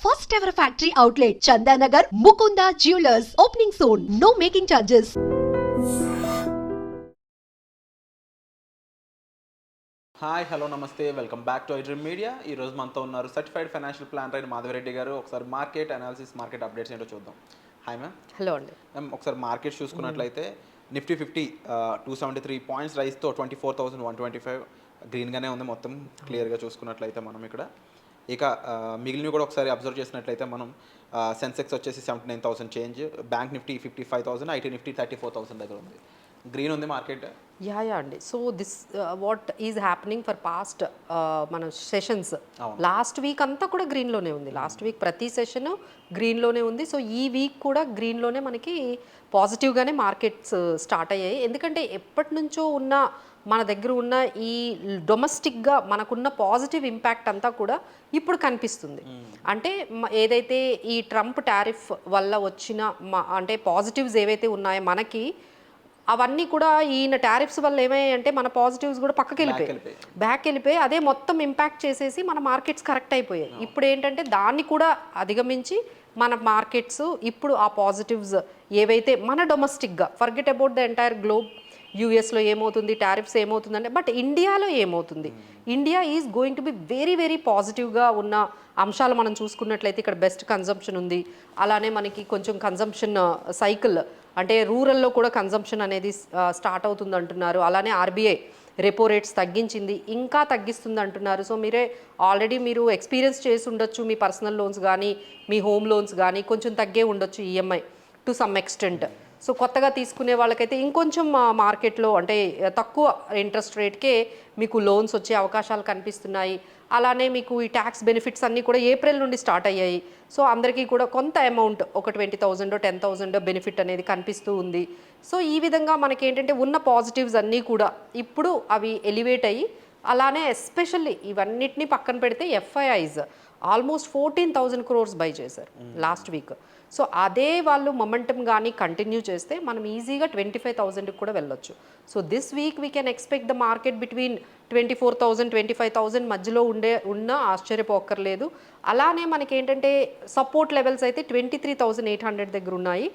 First ever factory outlet, Chandanagar, Mukunda Jewelers, opening soon. No making charges. Hi hello నమస్తే welcome back to iDream Media. ఈరోజు మనతో ఉన్నారు certified financial planner అయిన మాధవరెడ్డి గారు. ఒకసారి market analysis, market updates ఏంటో చూద్దాం. Hi ma'am. హలో అండి. మ్యామ్, ఒకసారి మార్కెట్ చూసుకున్నట్లయితే నిఫ్టీ 50 273 పాయింట్స్ రైస్తో 24,125 గ్రీన్గానే ఉంది మొత్తం క్లియర్గా చూసుకున్నట్లయితే మనం ఇక్కడ. ఇక మిగిలినవి కూడా ఒకసారి అబ్జర్వ్ చేసినట్లయితే మనం సెన్సెక్స్ వచ్చేసి 79,000 change, bank Nifty 55,000, IT Nifty 34,000 దగ్గర ఉంది. గ్రీన్ ఉంది మార్కెట్. యా అండి. So this what is happening for past మన సెషన్స్ లాస్ట్ వీక్ అంతా కూడా గ్రీన్లోనే ఉంది. లాస్ట్ వీక్ ప్రతి సెషన్ గ్రీన్లోనే ఉంది. సో ఈ వీక్ కూడా గ్రీన్లోనే మనకి పాజిటివ్గానే మార్కెట్స్ స్టార్ట్ అయ్యాయి. ఎందుకంటే ఎప్పటి నుంచో ఉన్న మన దగ్గర ఉన్న ఈ డొమెస్టిక్గా మనకున్న పాజిటివ్ ఇంపాక్ట్ అంతా కూడా ఇప్పుడు కనిపిస్తుంది. అంటే ఏదైతే ఈ ట్రంప్ టారిఫ్ వల్ల వచ్చిన అంటే పాజిటివ్స్ ఏవైతే ఉన్నాయో మనకి, అవన్నీ కూడా ఈయన టారిఫ్స్ వల్ల ఏమయ్యాయంటే మన పాజిటివ్స్ కూడా పక్కకి వెళ్ళిపోయి అదే మొత్తం ఇంపాక్ట్ చేసేసి మన మార్కెట్స్ కరెక్ట్ అయిపోయాయి. ఇప్పుడు ఏంటంటే దాన్ని కూడా అధిగమించి మన మార్కెట్స్ ఇప్పుడు ఆ పాజిటివ్స్ ఏవైతే మన డొమెస్టిక్గా, forget about the entire globe, యూఎస్లో ఏమవుతుంది, టారిఫ్స్ ఏమవుతుందంటే, బట్ ఇండియాలో ఏమవుతుంది, India is going to be very very పాజిటివ్గా ఉన్న అంశాలు మనం చూసుకున్నట్లయితే ఇక్కడ బెస్ట్ కన్జంప్షన్ ఉంది. అలానే మనకి కొంచెం కన్జంప్షన్ సైకిల్ అంటే రూరల్లో కూడా కన్జంప్షన్ అనేది స్టార్ట్ అవుతుంది అంటున్నారు. అలానే ఆర్బీఐ రెపో రేట్స్ తగ్గించింది, ఇంకా తగ్గిస్తుంది అంటున్నారు. సో ఆల్రెడీ మీరు ఎక్స్పీరియన్స్ చేసి ఉండొచ్చు, మీ పర్సనల్ లోన్స్ కానీ మీ హోమ్ లోన్స్ కానీ కొంచెం తగ్గే ఉండొచ్చు EMI to some extent. So కొత్తగా తీసుకునే వాళ్ళకైతే ఇంకొంచెం మార్కెట్లో అంటే తక్కువ ఇంట్రెస్ట్ రేట్కే మీకు లోన్స్ వచ్చే అవకాశాలు కనిపిస్తున్నాయి. అలానే మీకు ఈ ట్యాక్స్ బెనిఫిట్స్ అన్నీ కూడా ఏప్రిల్ నుండి స్టార్ట్ అయ్యాయి. సో అందరికీ కూడా కొంత అమౌంట్, ఒక 20,000 10,000 బెనిఫిట్ అనేది కనిపిస్తూ ఉంది. సో ఈ విధంగా మనకి ఏంటంటే ఉన్న పాజిటివ్స్ అన్నీ కూడా ఇప్పుడు అవి ఎలివేట్ అయ్యి, అలానే ఎస్పెషల్లీ ఇవన్నిటిని పక్కన పెడితే ఎఫ్ఐఐస్ ఆల్మోస్ట్ 14,000 crores బై చేశారు లాస్ట్ వీక్. సో అదే వాళ్ళు మొమెంటం కానీ కంటిన్యూ చేస్తే మనం ఈజీగా 25,000కి కూడా వెళ్ళొచ్చు. So this week we can expect the market between 24,000 25,000 మధ్యలో ఉన్న ఆశ్చర్యపోక్కర్లేదు. అలానే మనకి ఏంటంటే సపోర్ట్ లెవెల్స్ అయితే 23,800 దగ్గర ఉన్నాయి.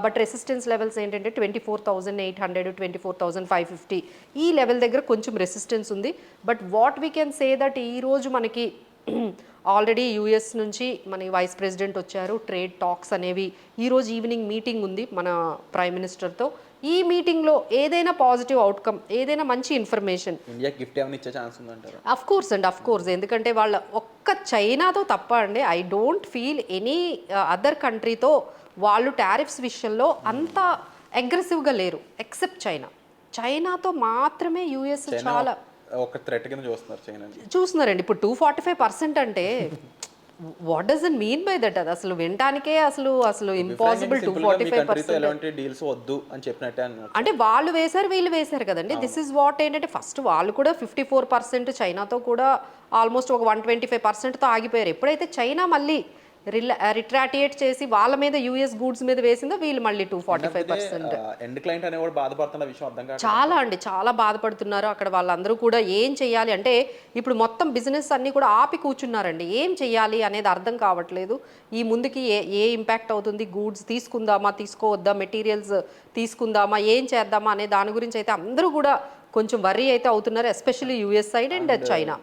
బట్ రెసిస్టెన్స్ లెవెల్స్ ఏంటంటే 24,800 24,550 ఈ లెవెల్ దగ్గర కొంచెం రెసిస్టెన్స్ ఉంది. But what we can say that ఈరోజు మనకి ఆల్రెడీ యూఎస్ నుంచి మన వైస్ ప్రెసిడెంట్ వచ్చారు. ట్రేడ్ టాక్స్ అనేవి ఈరోజు ఈవినింగ్ మీటింగ్ ఉంది మన ప్రైమ్ మినిస్టర్తో. ఈ మీటింగ్లో ఏదైనా పాజిటివ్ అవుట్కమ్, ఏదైనా మంచి ఇన్ఫర్మేషన్ ఇండియా గిఫ్ట్ ఏమైనా ఇచ్చే ఛాన్స్ ఉందంటారు? అఫ్ కోర్స్ ఎందుకంటే వాళ్ళ ఒక్క చైనాతో తప్ప అండి, I don't feel any other కంట్రీతో వాళ్ళు టారిఫ్స్ విషయంలో అంత అగ్రెసివ్గా లేరు ఎక్సెప్ట్ చైనాతో మాత్రమే యూఎస్ చాలా ఒక థ్రెట్ కింద చూస్తున్నారండి. ఇప్పుడు 245% అంటే what does it mean by that? అది అసలు వినటానికే అసలు ఇంపాసిబుల్. 245% డీల్స్ వద్దు అని చెప్పినట్టే అంటే వాళ్ళు వేశారు, వీళ్ళు వేశారు కదండి. దిస్ ఇస్ వాట్ ఏంటంటే ఫస్ట్ వాళ్ళు కూడా 54%, చైనాతో కూడా ఆల్మోస్ట్ ఒక 125%తో ఆగిపోయారు. ఎప్పుడైతే చైనా మళ్ళీ రిట్రాటియేట్ చేసి వాళ్ళ మీద యూఎస్ గూడ్స్ మీద వేసిందో వీళ్ళు మళ్ళీ 245%. ఎండ్ క్లయింట్ అనేవాడు బాధపడుతున్న విషయం అర్థం కాదు. చాలా బాధపడుతున్నారు. అక్కడ వాళ్ళందరూ కూడా ఏం చెయ్యాలి అంటే ఇప్పుడు మొత్తం బిజినెస్ అన్నీ కూడా ఆపి కూర్చున్నారండి. ఏం చెయ్యాలి అనేది అర్థం కావట్లేదు. ఈ ముందుకి ఏ ఇంపాక్ట్ అవుతుంది, గూడ్స్ తీసుకుందామా తీసుకోవద్దా, మెటీరియల్స్ తీసుకుందామా, ఏం చేద్దామా అనే దాని గురించి అయితే అందరూ కూడా కొంచెం వర్రీ అయితే అవుతున్నారు, especially US side and China.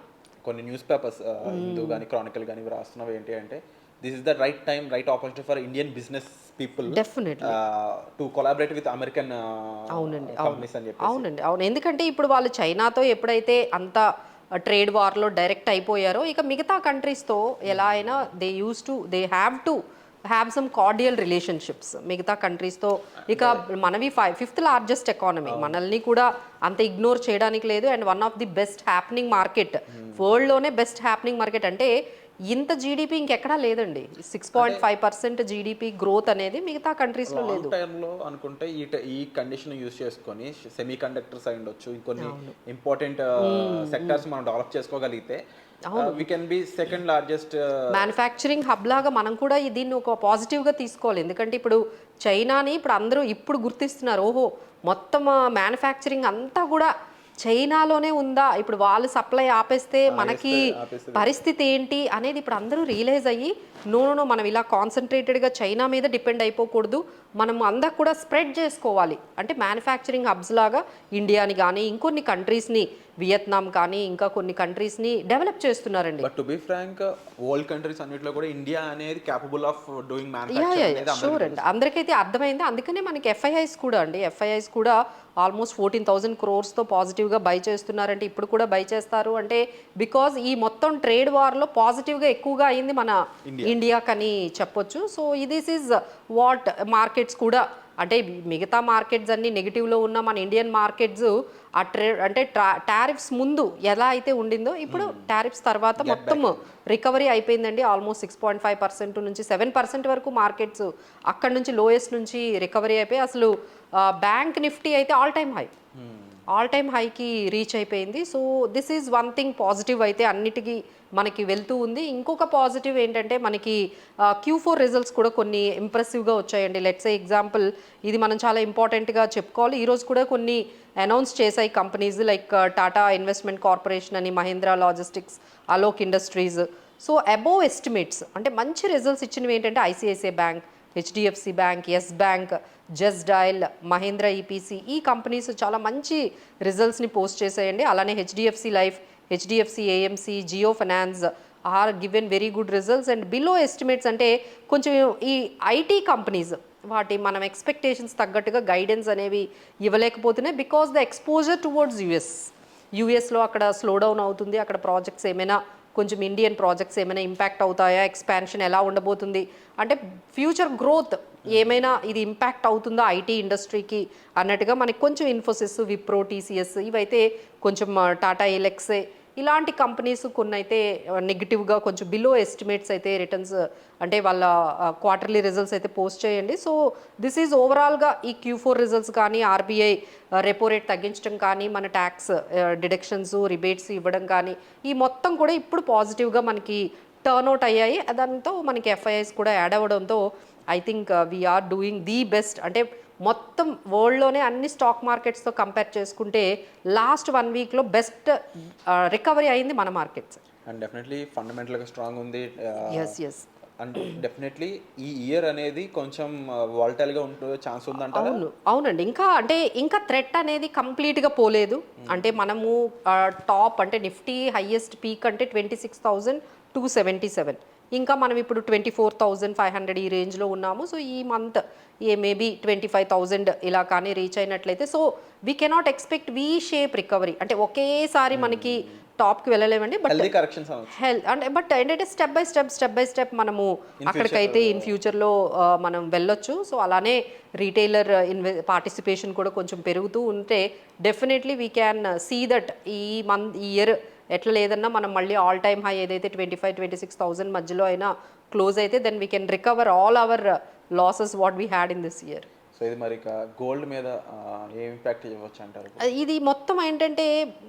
కొన్ని న్యూస్ పేపర్స్ హిందూ కానీ క్రానికల్ కానీ రాస్తున్నవి ఏంటి అంటే, this is the right time, right opportunity for Indian business people definitely to collaborate with American companies అని చెప్పి. అవును ఎందుకంటే ఇప్పుడు వాళ్ళు చైనాతో ఎప్పుడైతే అంత ట్రేడ్ వార్లో డైరెక్ట్ అయిపోయారో, ఇక మిగతా కంట్రీస్తో ఎలా అయినా they have to have some cordial relationships మిగతా కంట్రీస్తో. ఇక మనవి 5th లార్జెస్ట్ ఎకానమీ, మనల్ని కూడా అంత ఇగ్నోర్ చేయడానికి లేదు. And one of the best happening market, వరల్డ్లోనే బెస్ట్ హ్యాపెనింగ్ మార్కెట్. అంటే ఇంత జీడిపి ఇంకెక్కడా లేదండి. 6.5% జీడిపి గ్రోత్ అనేది మిగతా కంట్రీస్లో లేదు. టైంలో అనుకుంటే ఈ కండిషన్ యూజ్ చేసుకొని సెమీ కండక్టర్స్ అయి ఉండొచ్చు, ఇంకొన్ని ఇంపార్టెంట్ సెక్టర్స్ మనం డెవలప్ చేసుకోగలిగితే we can be second largest manufacturing hub లాగా మనం కూడా దీన్ని ఒక పాజిటివ్గా తీసుకోవాలి. ఎందుకంటే ఇప్పుడు చైనాని ఇప్పుడు అందరూ ఇప్పుడు గుర్తిస్తున్నారు, ఓహో మొత్తం మ్యానుఫ్యాక్చరింగ్ అంతా కూడా చైనాలోనే ఉందా, ఇప్పుడు వాళ్ళు సప్లై ఆపేస్తే మనకి పరిస్థితి ఏంటి అనేది ఇప్పుడు అందరూ రియలైజ్ అయ్యి నో మనం ఇలా కాన్సన్ట్రేటెడ్గా చైనా మీద డిపెండ్ అయిపోకూడదు, మనం అందరికి కూడా స్ప్రెడ్ చేసుకోవాలి. అంటే మ్యానుఫ్యాక్చరింగ్ హబ్స్ లాగా ఇండియాని కానీ ఇంకొన్ని కంట్రీస్ని, వియత్నాం కానీ ఇంకా కొన్ని కంట్రీస్ని డెవలప్ చేస్తున్నారండి. But to be frank world countries అన్నిట్లో కూడా ఇండియా అనేది capable of doing manufacturing. Sure అండి, అందరికైతే అర్థమైంది. అందుకనే మనకి ఎఫ్ఐఐస్ కూడా ఆల్మోస్ట్ 14,000 crores పాజిటివ్గా బై చేస్తున్నారంటే, ఇప్పుడు కూడా బై చేస్తారు అంటే బికాజ్ ఈ మొత్తం ట్రేడ్ వార్లో పాజిటివ్గా ఎక్కువగా అయింది మన ఇండియాకని చెప్పొచ్చు. So this is what markets కూడా, అంటే మిగతా మార్కెట్స్ అన్ని నెగిటివ్లో ఉన్న మన ఇండియన్ మార్కెట్స్ ఆ అంటే టారిఫ్స్ ముందు ఎలా అయితే ఉండిందో ఇప్పుడు టారిఫ్స్ తర్వాత మొత్తం రికవరీ అయిపోయిందండి. ఆల్మోస్ట్ 6.5% నుంచి 7% వరకు మార్కెట్స్ అక్కడ నుంచి లోయెస్ట్ నుంచి రికవరీ అయిపోయి అసలు బ్యాంక్ నిఫ్టీ అయితే ఆల్ టైమ్ హైకి రీచ్ అయిపోయింది. So this is one thing positive అయితే అన్నిటికీ మనకి వెళ్తూ ఉంది. ఇంకొక పాజిటివ్ ఏంటంటే మనకి Q4 రిజల్ట్స్ కూడా కొన్ని ఇంప్రెసివ్గా వచ్చాయండి. లెట్స్ ఎగ్జాంపుల్ ఇది మనం చాలా ఇంపార్టెంట్గా చెప్పుకోవాలి. ఈరోజు కూడా కొన్ని అనౌన్స్ చేశాయి companies like Tata Investment Corporation అని, Mahindra Logistics, Alok Industries. So above estimates అంటే మంచి రిజల్ట్స్ ఇచ్చినవి ఏంటంటే ICICI Bank, HDFC Bank, Yes Bank, just dial, Mahindra EPC, ఈ కంపెనీస్ చాలా మంచి రిజల్ట్స్ని పోస్ట్ చేసాయండి. అలానే HDFC life, HDFC AMC, Jio Finance are given very good results. And below estimates అంటే కొంచెం ఈ ఐటీ కంపెనీస్ వాటి మనం ఎక్స్పెక్టేషన్స్ తగ్గట్టుగా గైడెన్స్ అనేవి ఇవ్వలేకపోతున్నాయి బికాస్ ద ఎక్స్పోజర్ టువర్డ్స్ యూఎస్లో అక్కడ స్లో డౌన్ అవుతుంది. అక్కడ ప్రాజెక్ట్స్ ఏమైనా కొంచెం ఇండియన్ ప్రాజెక్ట్స్ ఏమైనా ఇంపాక్ట్ అవుతాయా, ఎక్స్పాన్షన్ ఎలా ఉండబోతుంది అంటే ఫ్యూచర్ గ్రోత్ ఏమైనా ఇది ఇంపాక్ట్ అవుతుందా ఐటీ ఇండస్ట్రీకి అన్నట్టుగా మనకి కొంచెం ఇన్ఫోసిస్, విప్రో, TCS ఇవైతే కొంచెం టాటా ఎలెక్సే ఇలాంటి కంపెనీస్ కొన్ని అయితే నెగిటివ్గా కొంచెం బిలో ఎస్టిమేట్స్ అయితే రిటర్న్స్ అంటే వాళ్ళ క్వార్టర్లీ రిజల్ట్స్ అయితే పోస్ట్ చేయండి. సో దిస్ ఈజ్ ఓవరాల్గా ఈ Q4 రిజల్ట్స్ కానీ, RBI రెపో రేట్ తగ్గించడం కానీ, మన ట్యాక్స్ డిడక్షన్స్, రిబేట్స్ ఇవ్వడం కానీ ఈ మొత్తం కూడా ఇప్పుడు పాజిటివ్గా మనకి టర్న్అవుట్ అయ్యాయి. దాంతో మనకి FIIs కూడా యాడ్ అవ్వడంతో I think we are doing the best. అంటే మొత్తం వరల్డ్లోనే అన్ని స్టాక్ మార్కెట్స్తో కంపేర్ చేసుకుంటే లాస్ట్ 1 వీక్లో బెస్ట్ రికవరీ అయింది మన మార్కెట్స్. అండ్ డెఫినెట్లీ ఫండమెంటల్గా స్ట్రాంగ్ ఉంది. ఎస్ అండ్ డెఫినెట్లీ ఈ ఇయర్ అనేది కొంచెం వాలటైల్గా ఉండే ఛాన్స్ ఉందంట. అవునండి, ఇంకా థ్రెట్ అనేది కంప్లీట్గా పోలేదు. అంటే మనము టాప్ అంటే నిఫ్టీ హైయెస్ట్ పీక్ అంటే 26,277, ఇంకా మనం ఇప్పుడు 24,500 ఈ రేంజ్లో ఉన్నాము. సో ఈ మంత్ మేబీ 25,000 ఇలా కానీ రీచ్ అయినట్లయితే so we cannot expect V shape recovery. అంటే ఒకేసారి మనకి టాప్కి వెళ్ళలేమండి, బట్ అంటే బట్ ఏంటంటే స్టెప్ బై స్టెప్ మనము అక్కడికైతే ఇన్ ఫ్యూచర్లో మనం వెళ్ళొచ్చు. సో అలానే రీటైలర్ పార్టిసిపేషన్ కూడా కొంచెం పెరుగుతూ ఉంటే definitely we can see that ఈ ఇయర్ ఎట్లా లేదన్నా మనం మళ్ళీ ఆల్ టైమ్ హై ఏదైతే 25,000-26,000 మధ్యలో అయినా క్లోజ్ అయితే then we can recover all our losses what we had in this year. So ఇది మరి గోల్డ్ మీద ఏ ఇంపాక్ట్ ఇవ్వచ్చు అంటారు? ఇది మొత్తం ఏంటంటే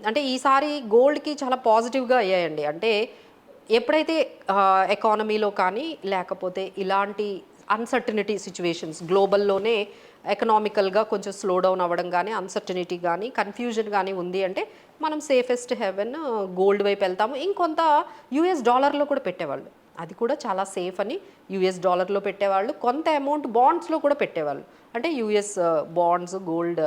అంటే ఈసారి గోల్డ్కి చాలా పాజిటివ్గా అయ్యాయండి. అంటే ఎప్పుడైతే ఎకానమీలో కానీ లేకపోతే ఇలాంటి అన్సర్టనిటీ సిచ్యువేషన్స్ గ్లోబల్లోనే ఎకనామికల్గా కొంచెం స్లో డౌన్ అవ్వడం కానీ, అన్సర్టనిటీ కానీ, కన్ఫ్యూజన్ కానీ ఉంది అంటే మనం సేఫెస్ట్ హెవెన్ గోల్డ్ వైపు వెళ్తాము. ఇంకొంత US డాలర్లో కూడా పెట్టేవాళ్ళు, అది కూడా చాలా సేఫ్ అని US డాలర్లో పెట్టేవాళ్ళు. కొంత అమౌంట్ బాండ్స్లో కూడా పెట్టేవాళ్ళు, అంటే US bonds, gold,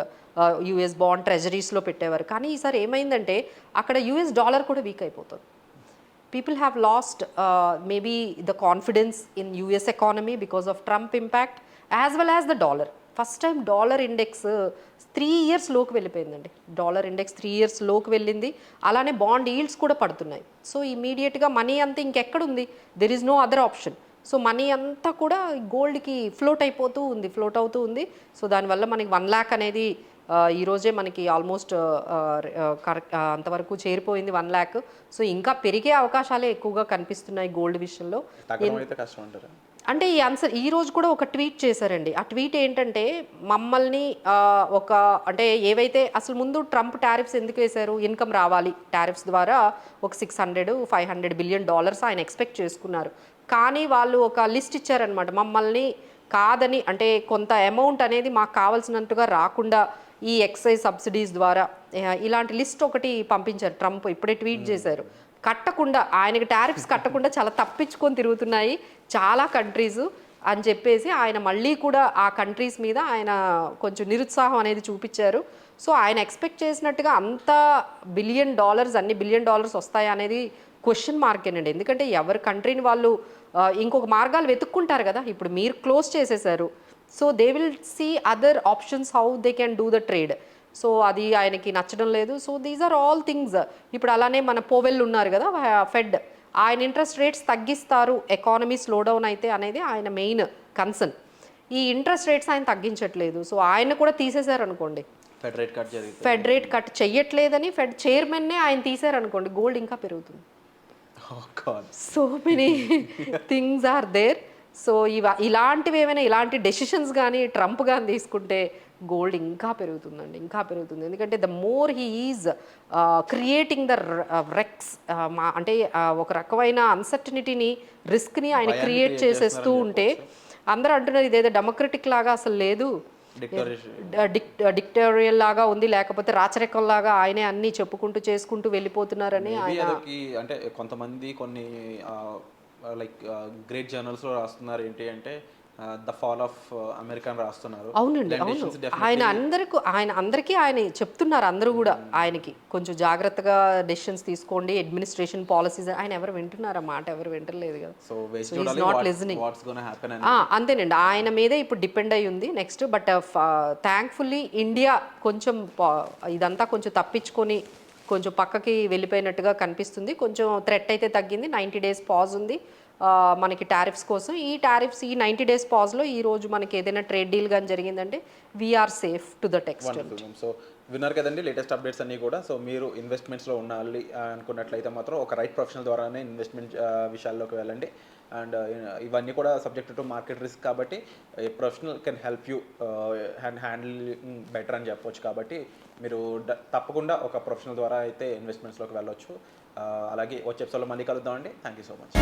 US bond ట్రెజరీస్లో పెట్టేవారు. కానీ ఈసారి ఏమైందంటే అక్కడ US డాలర్ కూడా వీక్ అయిపోతుంది. People have lost maybe the confidence in US economy because of Trump impact as well as the dollar. First time dollar index 3 years లోకి వెళ్ళిపోయిందండి. Dollar index 3 years లోకి వెళ్ళింది. అలానే బాండ్ ఈల్డ్స్ కూడా పడుతున్నాయి. So ఇమీడియట్గా money అంతా ఇంకెక్కడుంది, there is no other option. So money అంతా కూడా గోల్డ్కి ఫ్లోట్ అవుతూ ఉంది. సో దానివల్ల మనకి 1 lakh అనేది ఈరోజే మనకి ఆల్మోస్ట్ అంతవరకు చేరిపోయింది 1 lakh. సో ఇంకా పెరిగే అవకాశాలే ఎక్కువగా కనిపిస్తున్నాయి గోల్డ్ విషయంలో. అంటే ఈ ఆన్సర్ ఈ రోజు కూడా ఒక ట్వీట్ చేశారండి. ఆ ట్వీట్ ఏంటంటే మమ్మల్ని అంటే ఏవైతే అసలు ముందు ట్రంప్ టారిఫ్స్ ఎందుకు వేశారు, ఇన్కమ్ రావాలి టారిఫ్స్ ద్వారా ఒక $600-500 బిలియన్ ఆయన ఎక్స్పెక్ట్ చేసుకున్నారు. కానీ వాళ్ళు ఒక లిస్ట్ ఇచ్చారనమాట, మమ్మల్ని కాదని అంటే కొంత అమౌంట్ అనేది మాకు కావాల్సినట్టుగా రాకుండా ఈ ఎక్సైజ్ సబ్సిడీస్ ద్వారా ఇలాంటి లిస్ట్ ఒకటి పంపించారు ట్రంప్, ఇప్పుడే ట్వీట్ చేశారు. కట్టకుండా ఆయనకి టారిఫ్స్ కట్టకుండా చాలా తప్పించుకొని తిరుగుతున్నాయి చాలా కంట్రీస్ అని చెప్పేసి ఆయన మళ్ళీ కూడా ఆ కంట్రీస్ మీద ఆయన కొంచెం నిరుత్సాహం అనేది చూపించారు. సో ఆయన ఎక్స్పెక్ట్ చేసినట్టుగా అంత $1 బిలియన్ అన్ని $1 బిలియన్ వస్తాయా అనేది క్వశ్చన్ మార్కేనండి. ఎందుకంటే ఎవరి కంట్రీని వాళ్ళు ఇంకొక మార్గాలు వెతుక్కుంటారు కదా. ఇప్పుడు మీరు క్లోజ్ చేసేసారు, so they will see other options how they can do the trade. So అది ఆయనకి నచ్చడం లేదు. So these are all things. ఇప్పుడు అలానే మన పోవెల్ ఉన్నారు కదా ఫెడ్, ఆయన ఇంట్రెస్ట్ రేట్స్ తగ్గిస్తారు ఎకానమీ స్లో డౌన్ అయితే అనేది ఆయన మెయిన్ కన్సర్న్. ఈ ఇంట్రెస్ట్ రేట్స్ ఆయన తగ్గించట్లేదు. సో ఆయన కూడా తీసేశారు అనుకోండి, ఫెడ్ రేట్ కట్ చెయ్యట్లేదని ఫెడ్ చైర్మన్నే ఆయన తీశారనుకోండి, గోల్డ్ ఇంకా పెరుగుతుంది. So many things are there. So ఇలాంటివి ఏమైనా ఇలాంటి డెసిషన్స్ కానీ ట్రంప్ కానీ తీసుకుంటే గోల్డ్ ఇంకా పెరుగుతుందండి, ఇంకా పెరుగుతుంది. ఎందుకంటే the more he is creating the rex, అంటే ఒక రకమైన అన్సర్టనిటీని, రిస్క్ని ఆయన క్రియేట్ చేసేస్తూ ఉంటే అందరూ అంటున్నారు ఇదేదో డెమోక్రటిక్ లాగా అసలు లేదు, డిక్టోరియల్ లాగా ఉంది, లేకపోతే రాచరికం లాగా ఆయనే అన్ని చెప్పుకుంటూ చేసుకుంటూ వెళ్ళిపోతున్నారని అంటే కొంతమంది కొన్ని లైక్ గ్రేట్ జర్నల్స్లో రాస్తున్నారు ఏంటి అంటే ద ఫాల్ ఆఫ్ అమెరికా రాస్తున్నారు. అవునండి, అవును. ఆయన అందరికీ ఆయన చెప్తున్నారు, అందరూ కూడా ఆయనకి కొంచెం జాగ్రత్తగా డెసిషన్స్ తీసుకోండి, అడ్మినిస్ట్రేషన్ పాలసీస్. ఆయన ఎవరు వింటున్నారు? ఆ మాట ఎవరు వింటలేదు కదా. So not listening. అంతేనండి, ఆయన మీదే ఇప్పుడు డిపెండ్ అయి ఉంది నెక్స్ట్. బట్ థ్యాంక్ఫుల్లీ ఇండియా కొంచెం ఇదంతా కొంచెం తప్పించుకొని కొంచెం పక్కకి వెళ్ళిపోయినట్టుగా కనిపిస్తుంది. కొంచెం థ్రెట్ అయితే తగ్గింది. 90 days పాజ్ ఉంది మనకి టారిఫ్స్ కోసం. ఈ టారిఫ్స్ ఈ 90 days పాజ్లో ఈ రోజు మనకి ఏదైనా ట్రేడ్ డీల్ కానీ జరిగిందంటే we are safe to that extent. So విన్నారు కదండి లేటెస్ట్ అప్డేట్స్ అన్నీ కూడా. సో మీరు ఇన్వెస్ట్మెంట్స్లో ఉండాలి అనుకున్నట్లయితే మాత్రం ఒక రైట్ ప్రొఫెషనల్ ద్వారానే ఇన్వెస్ట్మెంట్ విషయాల్లోకి వెళ్ళండి. అండ్ ఇవన్నీ కూడా సబ్జెక్ట్ టు మార్కెట్ రిస్క్ కాబట్టి professional can help you handle better అని చెప్పొచ్చు. కాబట్టి మీరు తప్పకుండా ఒక ప్రొఫెషనల్ ద్వారా అయితే ఇన్వెస్ట్మెంట్స్లోకి వెళ్ళొచ్చు. అలాగే వచ్చే ఎపిసోడ్లో మళ్ళీ కలుద్దామండి. Thank you so much.